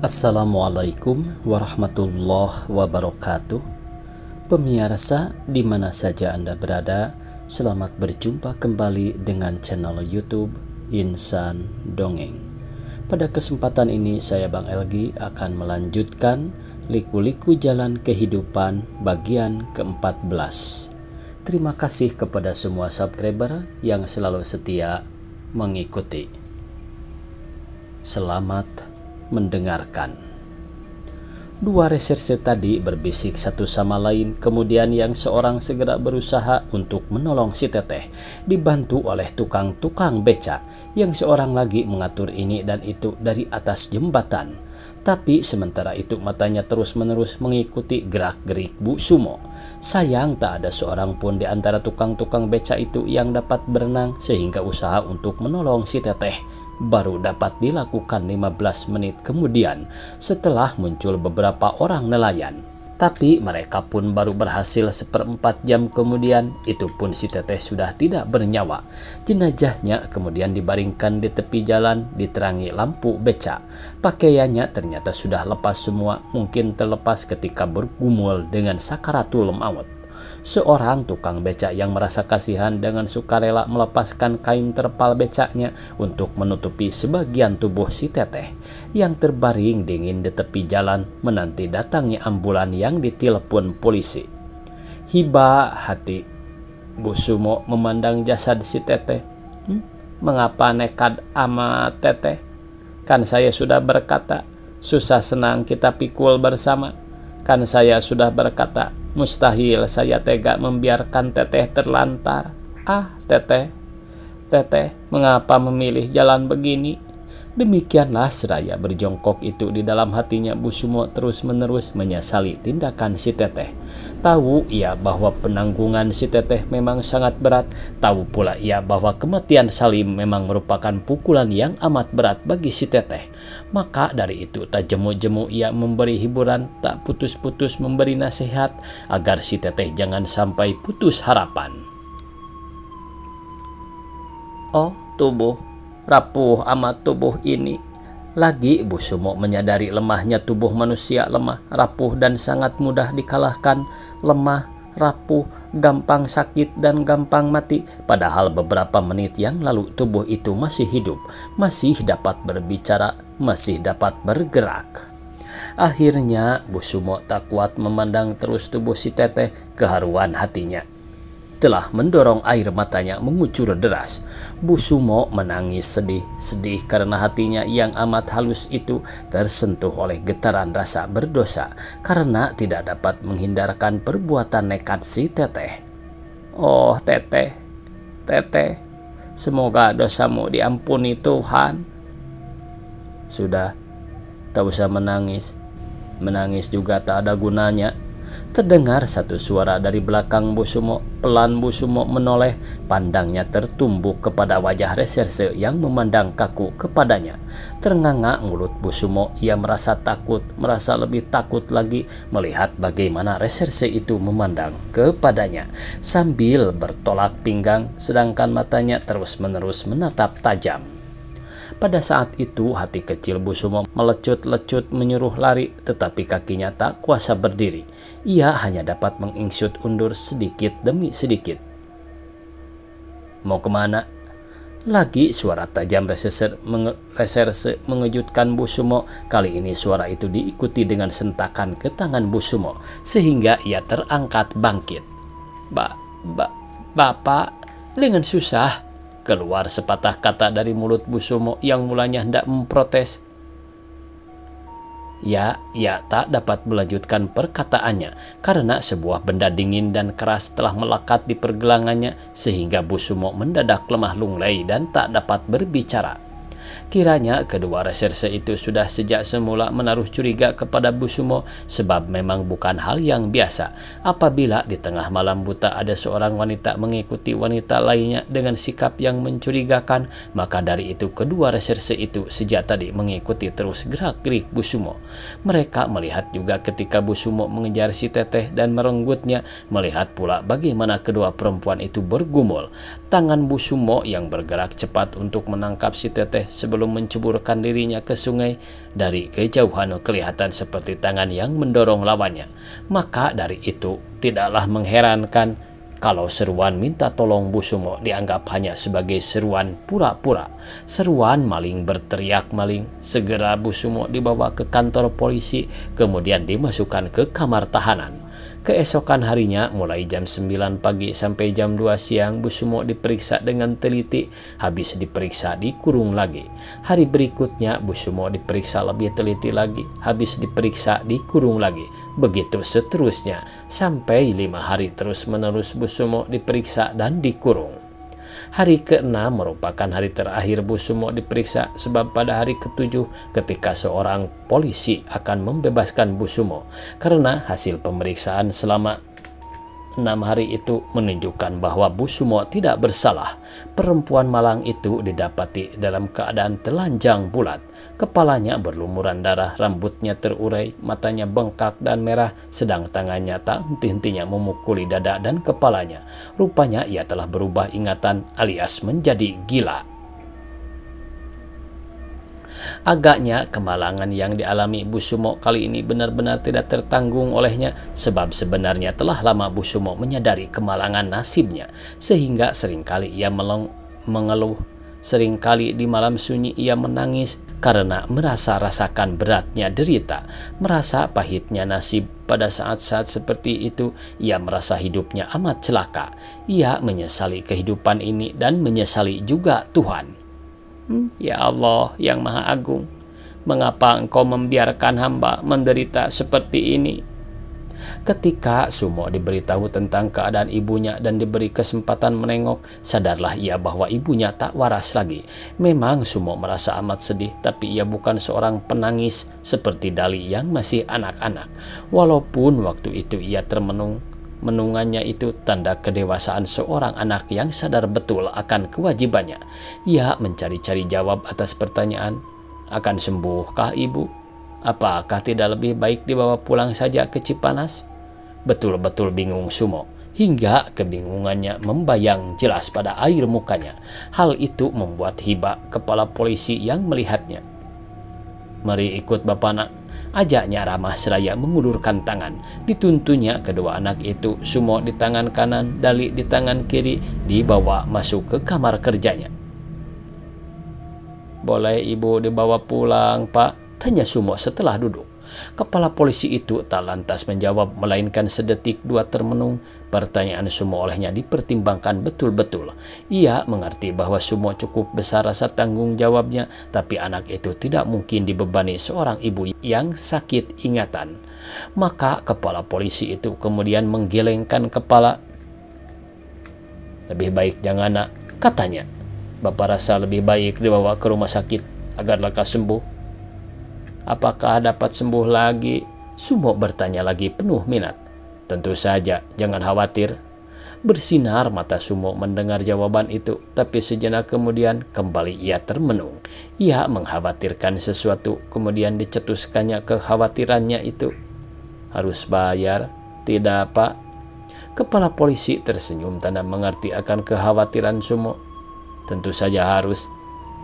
Assalamualaikum warahmatullahi wabarakatuh. Pemirsa di mana saja Anda berada, selamat berjumpa kembali dengan channel YouTube Insan Dongeng. Pada kesempatan ini saya Bang Elgi akan melanjutkan Liku-Liku Jalan Kehidupan bagian ke-14. Terima kasih kepada semua subscriber yang selalu setia mengikuti. Selamat mendengarkan. Dua reserse tadi berbisik satu sama lain, kemudian yang seorang segera berusaha untuk menolong si Teteh, dibantu oleh tukang-tukang beca, yang seorang lagi mengatur ini dan itu dari atas jembatan. Tapi sementara itu matanya terus-menerus mengikuti gerak-gerik Bu Sumo. Sayang tak ada seorang pun di antara tukang-tukang beca itu yang dapat berenang, sehingga usaha untuk menolong si Teteh baru dapat dilakukan 15 menit kemudian setelah muncul beberapa orang nelayan. Tapi mereka pun baru berhasil 1/4 jam kemudian, itu pun si Teteh sudah tidak bernyawa. Jenazahnya kemudian dibaringkan di tepi jalan diterangi lampu beca. Pakaiannya ternyata sudah lepas semua, mungkin terlepas ketika bergumul dengan sakaratul maut. Seorang tukang becak yang merasa kasihan dengan sukarela melepaskan kain terpal becaknya untuk menutupi sebagian tubuh si Teteh yang terbaring dingin di tepi jalan menanti datangnya ambulan yang ditelepon polisi. Hiba hati Bu Sumo memandang jasad si Teteh. Mengapa nekat amat Teteh? Kan saya sudah berkata, susah senang kita pikul bersama. Kan saya sudah berkata, mustahil saya tega membiarkan Teteh terlantar. Teteh, mengapa memilih jalan begini? Demikianlah seraya berjongkok itu di dalam hatinya Bu Sumo terus-menerus menyesali tindakan si Teteh. Tahu ia bahwa penanggungan si Teteh memang sangat berat. Tahu pula ia bahwa kematian Salim memang merupakan pukulan yang amat berat bagi si Teteh. Maka dari itu tak jemu-jemu ia memberi hiburan, tak putus-putus memberi nasihat agar si Teteh jangan sampai putus harapan. Oh tubuh, rapuh amat tubuh ini. Lagi Bu Sumo menyadari lemahnya tubuh manusia, lemah, rapuh dan sangat mudah dikalahkan. Lemah, rapuh, gampang sakit dan gampang mati. Padahal beberapa menit yang lalu tubuh itu masih hidup, masih dapat berbicara, masih dapat bergerak. Akhirnya Bu Sumo tak kuat memandang terus tubuh si Teteh. Keharuan hatinya telah mendorong air matanya mengucur deras. Bu Sumo menangis sedih karena hatinya yang amat halus itu tersentuh oleh getaran rasa berdosa karena tidak dapat menghindarkan perbuatan nekat si Teteh. Oh Teteh, semoga dosamu diampuni Tuhan. Sudah, tak usah menangis. Menangis juga tak ada gunanya. Terdengar satu suara dari belakang Bu Sumo. Pelan Bu Sumo menoleh, pandangnya tertumbuk kepada wajah reserse yang memandang kaku kepadanya. Ternganga mulut Bu Sumo, ia merasa takut, merasa lebih takut lagi melihat bagaimana reserse itu memandang kepadanya sambil bertolak pinggang, sedangkan matanya terus-menerus menatap tajam. Pada saat itu hati kecil Bu Sumo melecut-lecut menyuruh lari, tetapi kakinya tak kuasa berdiri. Ia hanya dapat mengingsut undur sedikit demi sedikit. Mau kemana? Lagi suara tajam reserse mengejutkan Bu Sumo. Kali ini suara itu diikuti dengan sentakan ke tangan Bu Sumo, sehingga ia terangkat bangkit. Bapak, dengan susah keluar sepatah kata dari mulut Bu Sumo yang mulanya hendak memprotes. Ia tak dapat melanjutkan perkataannya karena sebuah benda dingin dan keras telah melekat di pergelangannya sehingga Bu Sumo mendadak lemah lunglai dan tak dapat berbicara. Kiranya kedua reserse itu sudah sejak semula menaruh curiga kepada Bu Sumo, sebab memang bukan hal yang biasa apabila di tengah malam buta ada seorang wanita mengikuti wanita lainnya dengan sikap yang mencurigakan. Maka dari itu kedua reserse itu sejak tadi mengikuti terus gerak-gerik Bu Sumo. Mereka melihat juga ketika Bu Sumo mengejar si Teteh dan merenggutnya, melihat pula bagaimana kedua perempuan itu bergumul. Tangan Bu Sumo yang bergerak cepat untuk menangkap si Teteh sebelum sebelum menceburkan dirinya ke sungai. Dari kejauhan kelihatan seperti tangan yang mendorong lawannya. Maka dari itu tidaklah mengherankan kalau seruan minta tolong Bu Sumo dianggap hanya sebagai seruan pura-pura. Seruan maling berteriak maling. Segera Bu Sumo dibawa ke kantor polisi, kemudian dimasukkan ke kamar tahanan. Keesokan harinya, mulai jam 9 pagi sampai jam 2 siang, Bu Sumo diperiksa dengan teliti. Habis diperiksa, dikurung lagi. Hari berikutnya, Bu Sumo diperiksa lebih teliti lagi. Habis diperiksa, dikurung lagi. Begitu seterusnya, sampai 5 hari terus-menerus Bu Sumo diperiksa dan dikurung. Hari ke-6 merupakan hari terakhir Bu Sumo diperiksa, sebab pada hari ke-7 ketika seorang polisi akan membebaskan Bu Sumo karena hasil pemeriksaan selama 6 hari itu menunjukkan bahwa Bu Sumo tidak bersalah. Perempuan malang itu didapati dalam keadaan telanjang bulat. Kepalanya berlumuran darah, rambutnya terurai, matanya bengkak dan merah, sedang tangannya tak henti-hentinya memukuli dada dan kepalanya. Rupanya ia telah berubah ingatan alias menjadi gila. Agaknya kemalangan yang dialami Bu Sumo kali ini benar-benar tidak tertanggung olehnya, sebab sebenarnya telah lama Bu Sumo menyadari kemalangan nasibnya, sehingga seringkali ia mengeluh. Seringkali di malam sunyi ia menangis karena rasakan beratnya derita, merasa pahitnya nasib. Pada saat-saat seperti itu, ia merasa hidupnya amat celaka. Ia menyesali kehidupan ini dan menyesali juga Tuhan. Ya Allah yang Maha Agung, mengapa Engkau membiarkan hamba menderita seperti ini? Ketika Sumo diberitahu tentang keadaan ibunya dan diberi kesempatan menengok, sadarlah ia bahwa ibunya tak waras lagi. Memang Sumo merasa amat sedih, tapi ia bukan seorang penangis seperti Dali yang masih anak-anak. Walaupun waktu itu ia termenung, menungannya itu tanda kedewasaan seorang anak yang sadar betul akan kewajibannya. Ia mencari-cari jawab atas pertanyaan, akan sembuhkah ibu? Apakah tidak lebih baik dibawa pulang saja ke Cipanas? Betul-betul bingung Sumo, hingga kebingungannya membayang jelas pada air mukanya. Hal itu membuat Hiba, kepala polisi yang melihatnya. Mari ikut Bapak nak, ajaknya ramah seraya mengulurkan tangan. Dituntunnya kedua anak itu, Sumo di tangan kanan, Dali di tangan kiri, dibawa masuk ke kamar kerjanya. Boleh ibu dibawa pulang Pak? Tanya Sumo setelah duduk. Kepala polisi itu tak lantas menjawab, melainkan sedetik dua termenung. Pertanyaan Sumo olehnya dipertimbangkan betul-betul. Ia mengerti bahwa Sumo cukup besar rasa tanggung jawabnya, tapi anak itu tidak mungkin dibebani seorang ibu yang sakit ingatan. Maka kepala polisi itu kemudian menggelengkan kepala. Lebih baik jangan nak, katanya. Bapak rasa lebih baik dibawa ke rumah sakit agar lekas sembuh. Apakah dapat sembuh lagi? Sumo bertanya lagi penuh minat. Tentu saja, jangan khawatir. Bersinar mata Sumo mendengar jawaban itu, tapi sejenak kemudian kembali ia termenung. Ia mengkhawatirkan sesuatu, kemudian dicetuskannya kekhawatirannya itu. Harus bayar? Tidak Pak. Kepala polisi tersenyum tanda mengerti akan kekhawatiran Sumo. Tentu saja harus,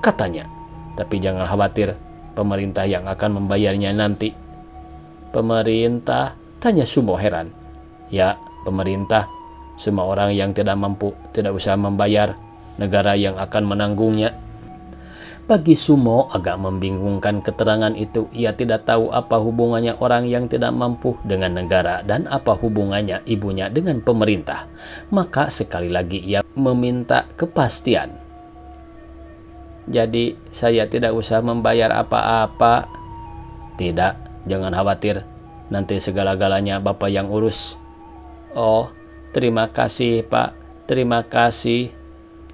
katanya. Tapi jangan khawatir, pemerintah yang akan membayarnya nanti. Pemerintah? Tanya Sumo heran. Ya, pemerintah. Semua orang yang tidak mampu tidak usah membayar, negara yang akan menanggungnya. Bagi Sumo agak membingungkan keterangan itu. Ia tidak tahu apa hubungannya orang yang tidak mampu dengan negara dan apa hubungannya ibunya dengan pemerintah. Maka sekali lagi ia meminta kepastian. Jadi saya tidak usah membayar apa-apa? Tidak, jangan khawatir. Nanti segala-galanya Bapak yang urus. Oh, terima kasih Pak, terima kasih,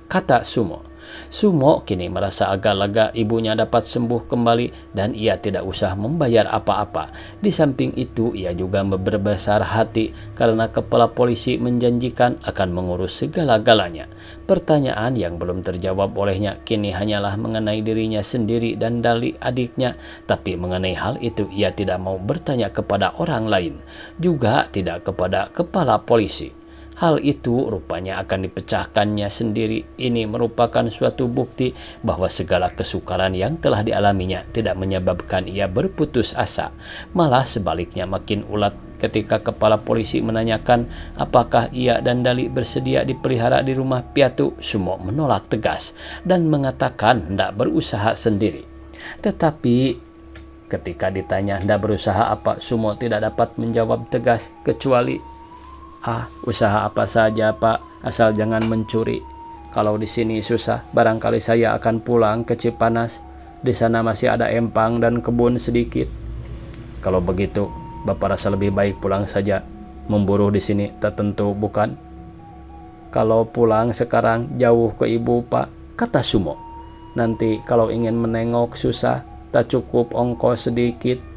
kata Sumo. Sumo kini merasa agak lega ibunya dapat sembuh kembali dan ia tidak usah membayar apa-apa. Di samping itu ia juga berbesar hati karena kepala polisi menjanjikan akan mengurus segala-galanya. Pertanyaan yang belum terjawab olehnya kini hanyalah mengenai dirinya sendiri dan Dali adiknya. Tapi mengenai hal itu ia tidak mau bertanya kepada orang lain, juga tidak kepada kepala polisi. Hal itu rupanya akan dipecahkannya sendiri. Ini merupakan suatu bukti bahwa segala kesukaran yang telah dialaminya tidak menyebabkan ia berputus asa. Malah sebaliknya makin ulat ketika kepala polisi menanyakan apakah ia dan Dali bersedia dipelihara di rumah piatu. Sumo menolak tegas dan mengatakan hendak berusaha sendiri. Tetapi ketika ditanya hendak berusaha apa, Sumo tidak dapat menjawab tegas kecuali usaha apa saja Pak, asal jangan mencuri. Kalau di sini susah, barangkali saya akan pulang ke Cipanas. Di sana masih ada empang dan kebun sedikit. Kalau begitu, Bapak rasa lebih baik pulang saja. Memburu di sini tak tentu, bukan? Kalau pulang sekarang jauh ke ibu Pak, kata Sumo. Nanti kalau ingin menengok susah, tak cukup ongkos sedikit.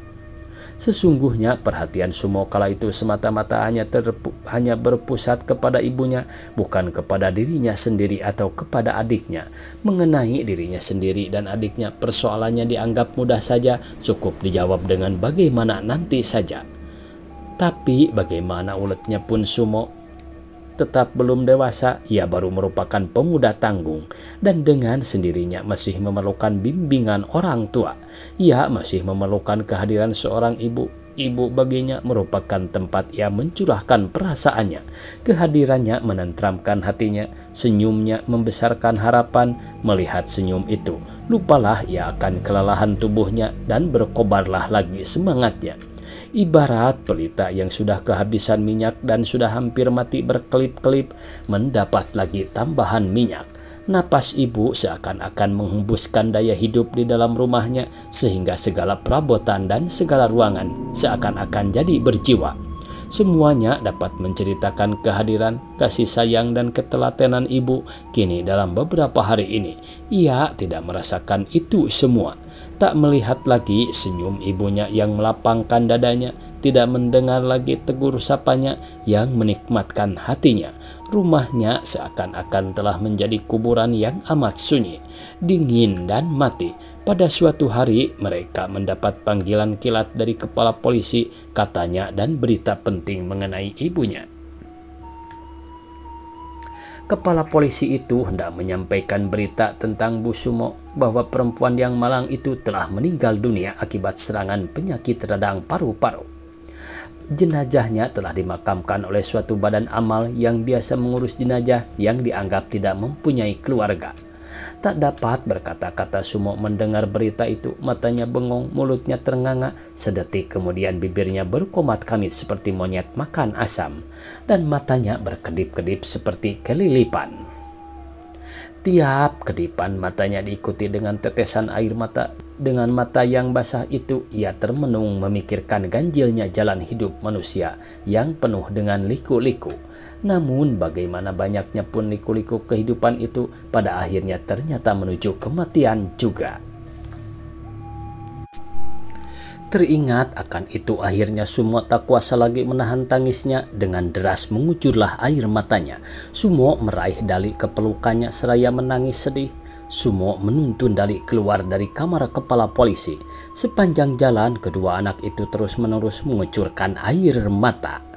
Sesungguhnya perhatian Sumo kala itu semata-mata hanya berpusat kepada ibunya, bukan kepada dirinya sendiri atau kepada adiknya. Mengenai dirinya sendiri dan adiknya, persoalannya dianggap mudah saja, cukup dijawab dengan bagaimana nanti saja. Tapi bagaimana uletnya pun Sumo tetap belum dewasa, ia baru merupakan pemuda tanggung dan dengan sendirinya masih memerlukan bimbingan orang tua. Ia masih memerlukan kehadiran seorang ibu. Ibu baginya merupakan tempat ia mencurahkan perasaannya. Kehadirannya menenteramkan hatinya, senyumnya membesarkan harapan. Melihat senyum itu, lupalah ia akan kelelahan tubuhnya dan berkobarlah lagi semangatnya. Ibarat pelita yang sudah kehabisan minyak dan sudah hampir mati berkelip-kelip mendapat lagi tambahan minyak. Napas ibu seakan-akan menghembuskan daya hidup di dalam rumahnya sehingga segala perabotan dan segala ruangan seakan-akan jadi berjiwa. Semuanya dapat menceritakan kehadiran, kasih sayang dan ketelatenan ibu. Kini dalam beberapa hari ini ia tidak merasakan itu semua. Tak melihat lagi senyum ibunya yang melapangkan dadanya, tidak mendengar lagi tegur sapanya yang menikmatkan hatinya. Rumahnya seakan-akan telah menjadi kuburan yang amat sunyi, dingin dan mati. Pada suatu hari mereka mendapat panggilan kilat dari kepala polisi, katanya, dan berita penting mengenai ibunya. Kepala polisi itu hendak menyampaikan berita tentang Bu Sumo bahwa perempuan yang malang itu telah meninggal dunia akibat serangan penyakit radang paru-paru. Jenazahnya telah dimakamkan oleh suatu badan amal yang biasa mengurus jenazah yang dianggap tidak mempunyai keluarga. Tak dapat berkata-kata Sumo mendengar berita itu. Matanya bengong, mulutnya ternganga. Sedetik kemudian bibirnya berkomat kamit seperti monyet makan asam, dan matanya berkedip-kedip seperti kelilipan. Tiap kedipan matanya diikuti dengan tetesan air mata. Dengan mata yang basah itu, ia termenung memikirkan ganjilnya jalan hidup manusia yang penuh dengan liku-liku. Namun bagaimana banyaknya pun liku-liku kehidupan itu, pada akhirnya ternyata menuju kematian juga. Teringat akan itu, akhirnya Sumo tak kuasa lagi menahan tangisnya. Dengan deras mengucurlah air matanya. Sumo meraih Dali ke pelukannya seraya menangis sedih. Sumo menuntun Dali keluar dari kamar kepala polisi. Sepanjang jalan, kedua anak itu terus-menerus mengucurkan air mata.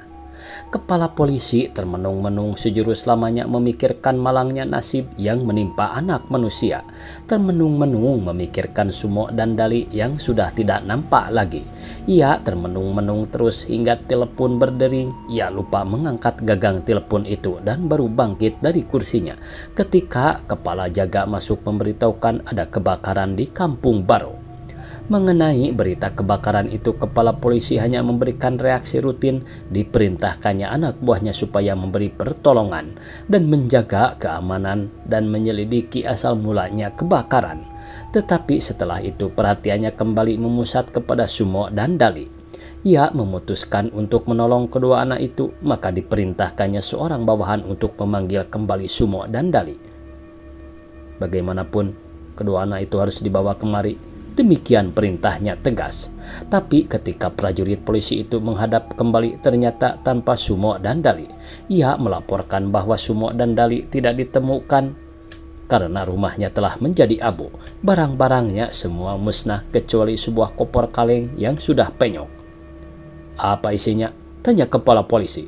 Kepala polisi termenung-menung sejurus lamanya memikirkan malangnya nasib yang menimpa anak manusia. Termenung-menung memikirkan Sumo dan Dali yang sudah tidak nampak lagi. Ia termenung-menung terus hingga telepon berdering. Ia lupa mengangkat gagang telepon itu dan baru bangkit dari kursinya ketika kepala jaga masuk memberitahukan ada kebakaran di Kampung Baru. Mengenai berita kebakaran itu, kepala polisi hanya memberikan reaksi rutin. Diperintahkannya anak buahnya supaya memberi pertolongan dan menjaga keamanan dan menyelidiki asal mulanya kebakaran. Tetapi setelah itu perhatiannya kembali memusat kepada Sumo dan Dali. Ia memutuskan untuk menolong kedua anak itu, maka diperintahkannya seorang bawahan untuk memanggil kembali Sumo dan Dali. Bagaimanapun, kedua anak itu harus dibawa kemari. Demikian perintahnya tegas. Tapi ketika prajurit polisi itu menghadap kembali, ternyata tanpa Sumo dan Dali. Ia melaporkan bahwa Sumo dan Dali tidak ditemukan karena rumahnya telah menjadi abu. Barang-barangnya semua musnah kecuali sebuah koper kaleng yang sudah penyok. Apa isinya? Tanya kepala polisi.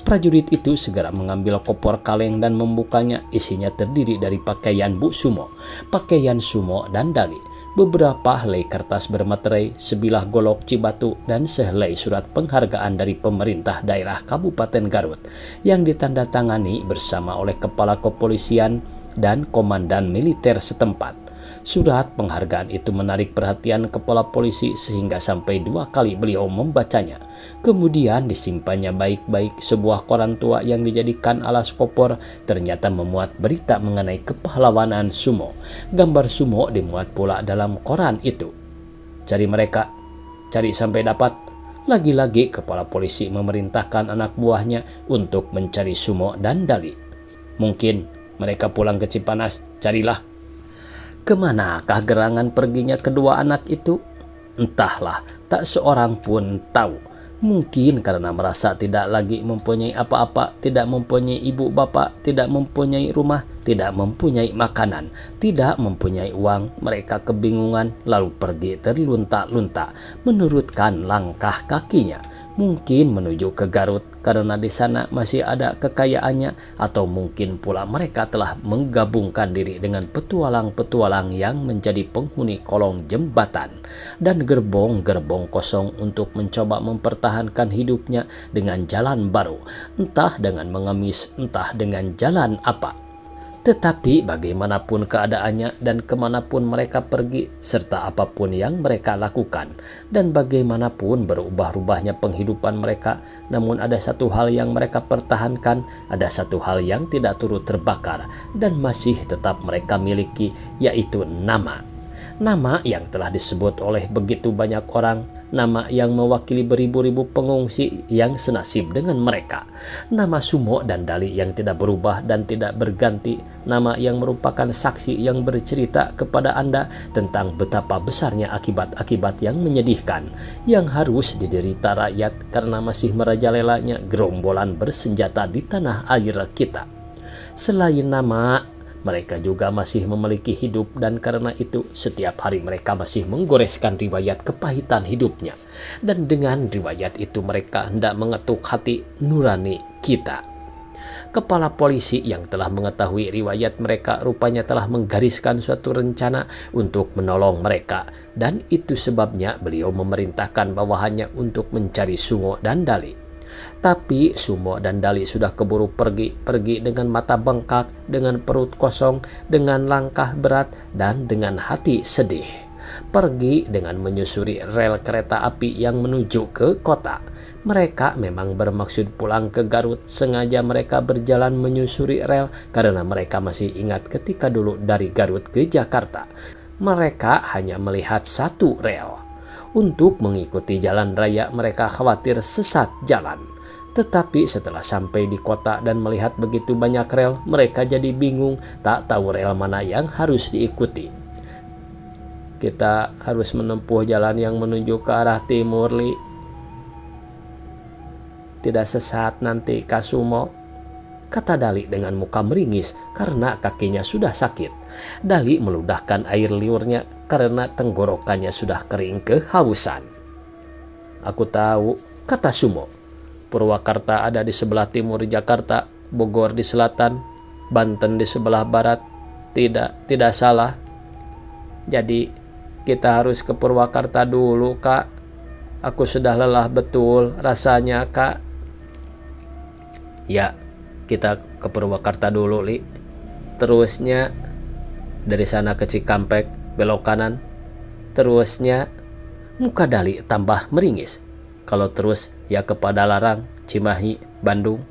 Prajurit itu segera mengambil koper kaleng dan membukanya. Isinya terdiri dari pakaian Bu Sumo, pakaian Sumo dan Dali, beberapa helai kertas bermaterai, sebilah golok cibatu, dan sehelai surat penghargaan dari pemerintah daerah Kabupaten Garut yang ditandatangani bersama oleh kepala kepolisian dan komandan militer setempat. Surat penghargaan itu menarik perhatian kepala polisi sehingga sampai 2 kali beliau membacanya. Kemudian disimpannya baik-baik. Sebuah koran tua yang dijadikan alas koper ternyata memuat berita mengenai kepahlawanan Sumo. Gambar Sumo dimuat pula dalam koran itu. Cari mereka, cari sampai dapat. Lagi-lagi kepala polisi memerintahkan anak buahnya untuk mencari Sumo dan Dali. Mungkin mereka pulang ke Cipanas, carilah. Kemanakah gerangan perginya kedua anak itu? Entahlah, tak seorang pun tahu. Mungkin karena merasa tidak lagi mempunyai apa-apa, tidak mempunyai ibu bapak, tidak mempunyai rumah, tidak mempunyai makanan, tidak mempunyai uang. Mereka kebingungan lalu pergi terlunta-lunta menurutkan langkah kakinya. Mungkin menuju ke Garut karena di sana masih ada kekayaannya, atau mungkin pula mereka telah menggabungkan diri dengan petualang-petualang yang menjadi penghuni kolong jembatan dan gerbong-gerbong kosong untuk mencoba mempertahankan hidupnya dengan jalan baru, entah dengan mengemis, entah dengan jalan apa. Tetapi bagaimanapun keadaannya dan kemanapun mereka pergi, serta apapun yang mereka lakukan, dan bagaimanapun berubah-ubahnya penghidupan mereka, namun ada satu hal yang mereka pertahankan, ada satu hal yang tidak turut terbakar, dan masih tetap mereka miliki, yaitu nama. Nama yang telah disebut oleh begitu banyak orang, nama yang mewakili beribu-ribu pengungsi yang senasib dengan mereka. Nama Sumo dan Dali yang tidak berubah dan tidak berganti. Nama yang merupakan saksi yang bercerita kepada Anda tentang betapa besarnya akibat-akibat yang menyedihkan yang harus diderita rakyat karena masih merajalelanya gerombolan bersenjata di tanah air kita. Selain nama, mereka juga masih memiliki hidup, dan karena itu setiap hari mereka masih menggoreskan riwayat kepahitan hidupnya. Dan dengan riwayat itu mereka hendak mengetuk hati nurani kita. Kepala polisi yang telah mengetahui riwayat mereka rupanya telah menggariskan suatu rencana untuk menolong mereka. Dan itu sebabnya beliau memerintahkan bawahannya untuk mencari Sumo dan Dali. Tapi Sumo dan Dali sudah keburu pergi dengan mata bengkak, dengan perut kosong, dengan langkah berat, dan dengan hati sedih. Pergi dengan menyusuri rel kereta api yang menuju ke kota. Mereka memang bermaksud pulang ke Garut. Sengaja mereka berjalan menyusuri rel karena mereka masih ingat ketika dulu dari Garut ke Jakarta mereka hanya melihat satu rel. Untuk mengikuti jalan raya mereka khawatir sesat jalan. Tetapi setelah sampai di kota dan melihat begitu banyak rel, mereka jadi bingung, tak tahu rel mana yang harus diikuti. Kita harus menempuh jalan yang menuju ke arah timur, Li. Tidak sesat nanti, Kak Sumo, kata Dali dengan muka meringis karena kakinya sudah sakit. Dali meludahkan air liurnya karena tenggorokannya sudah kering kehausan. Aku tahu, kata Sumo. Purwakarta ada di sebelah timur Jakarta, Bogor di selatan, Banten di sebelah barat. Tidak salah. Jadi kita harus ke Purwakarta dulu, Kak. Aku sudah lelah betul rasanya, Kak. Ya, kita ke Purwakarta dulu, Li. Terusnya dari sana ke Cikampek, belok kanan. Terusnya, muka Dali tambah meringis. Kalau terus ya ke Padalarang, Cimahi, Bandung.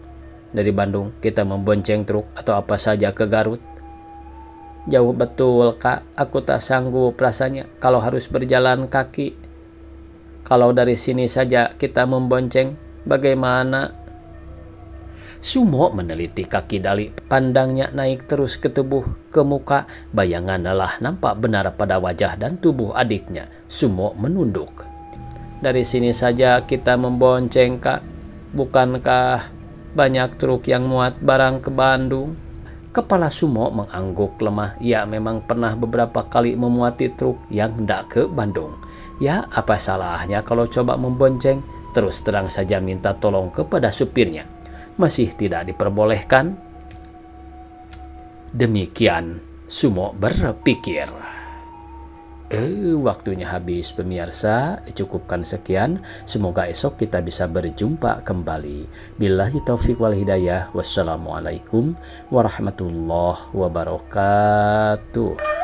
Dari Bandung kita membonceng truk atau apa saja ke Garut. Jauh betul, Kak. Aku tak sanggup rasanya kalau harus berjalan kaki. Kalau dari sini saja kita membonceng, bagaimana? Sumo meneliti kaki Dali. Pandangnya naik terus ke tubuh, ke muka. Bayangan lelah nampak benar pada wajah dan tubuh adiknya. Sumo menunduk. Dari sini saja kita membonceng, Kak. Bukankah banyak truk yang muat barang ke Bandung? Kepala Sumo mengangguk lemah. Ia memang pernah beberapa kali memuati truk yang hendak ke Bandung. Ya, apa salahnya kalau coba membonceng? Terus terang saja minta tolong kepada supirnya. masih tidak diperbolehkan? Demikian Sumo berpikir. Waktunya habis pemirsa, dicukupkan sekian. Semoga esok kita bisa berjumpa kembali. Billahi taufiq wal hidayah. Wassalamualaikum warahmatullahi wabarakatuh.